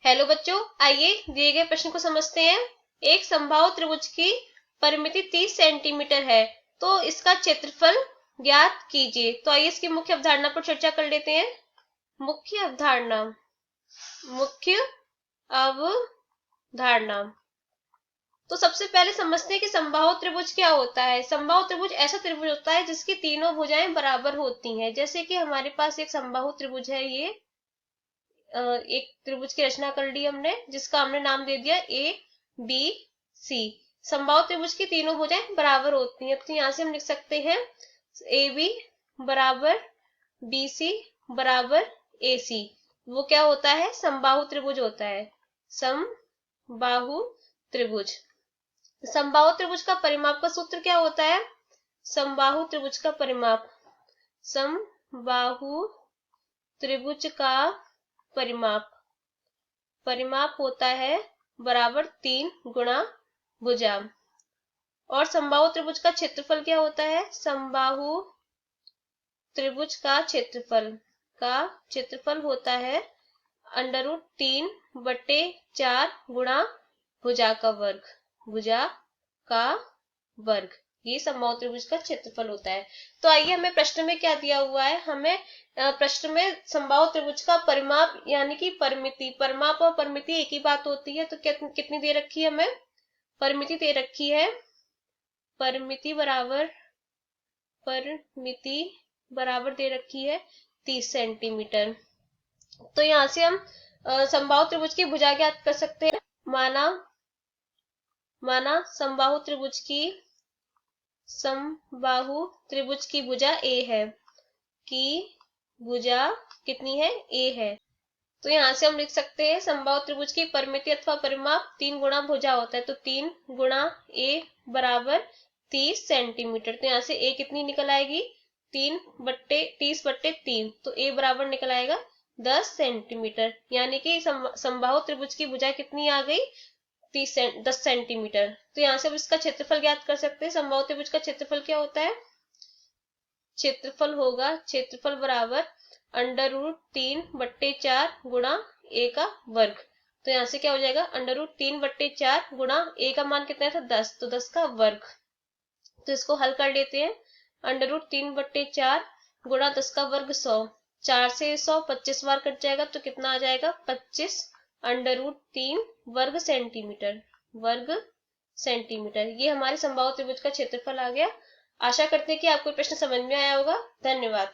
Hello बच्चों, आइए दिए गए प्रश्न को समझते हैं। एक समबाहु त्रिभुज की परिमिति 30 सेंटीमीटर है, तो इसका क्षेत्रफल ज्ञात कीजिए। तो आइए इसकी मुख्य अवधारणा पर चर्चा कर लेते हैं। मुख्य अवधारणा, मुख्य अवधारणा। तो सबसे पहले समझते हैं कि समबाहु त्रिभुज क्या होता है। समबाहु त्रिभुज ऐसा त्रिभुज होता है जिसकी तीनों भुजाएं बराबर होती हैं। जैसे कि हमारे पास एक समबाहु त्रिभुज है, ये एक त्रिभुज की रचना कर ली हमने, जिसका हमने नाम दे दिया ए बी सी। समबाहु त्रिभुज की तीनों भुजाएं बराबर होती हैं, तो यहां से हम लिख सकते हैं ए बी बराबर बी सी बराबर ए सी। वो क्या होता है? समबाहु त्रिभुज होता है। समबाहु त्रिभुज। समबाहु त्रिभुज का परिमाप का सूत्र क्या होता है? समबाहु त्रिभुज का परिमाप, समबाहु त्रिभुज का परिमाप, परिमाप होता है बराबर 3 गुणा भुजा। और समबाहु त्रिभुज का क्षेत्रफल क्या होता है? समबाहु त्रिभुज का क्षेत्रफल होता है √3/4 गुणा भुजा का वर्ग, भुजा का वर्ग। ये समबाहु त्रिभुज का क्षेत्रफल होता है। तो आइए, हमें प्रश्न में क्या दिया हुआ है। हमें प्रश्न में समबाहु त्रिभुज का परिमाप यानी कि परिमिति, परिमाप और परिमिति एक ही बात होती है। तो कितनी दे रखी है हमें? परिमिति दे रखी है, परिमिति बराबर दे रखी है 30 सेंटीमीटर। तो यहां से हम समबाहु त्रिभुज की भुजा ज्ञात कर सकते हैं। माना समबाहु त्रिभुज की भुजा ए है, की भुजा कितनी है? ए है। तो यहां से हम लिख सकते हैं समबाहु त्रिभुज की परिमिति अथवा परिमाप 3 गुणा भुजा होता है। तो 3 गुणा ए बराबर 30 सेंटीमीटर। तो यहां से ए कितनी निकल आएगी? 30/3। तो ए बराबर निकल आएगा 10 सेंटीमीटर। यानी कि समबाहु त्रिभुज की भुजा कितनी आ गई? 10 सेंटीमीटर। तो यहां से अब इसका क्षेत्रफल ज्ञात कर सकते हैं। समबाहु त्रिभुज का क्षेत्रफल क्या होता है? क्षेत्रफल बराबर √3/4 गुणा ए का वर्ग। तो यहां से क्या हो जाएगा? √3/4 गुणा ए का मान कितना था? 10, तो 10 का वर्ग। तो इसको हल कर लेते हैं। √3/4 गुणा 10 का वर्ग 100, 4 से 100 25 बार कट जाएगा, तो कितना आ जाएगा? 25 √3 वर्ग सेंटीमीटर। ये हमारे समबाहु त्रिभुज का क्षेत्रफल आ गया। आशा करते हैं कि आपको प्रश्न समझ में आया होगा। धन्यवाद।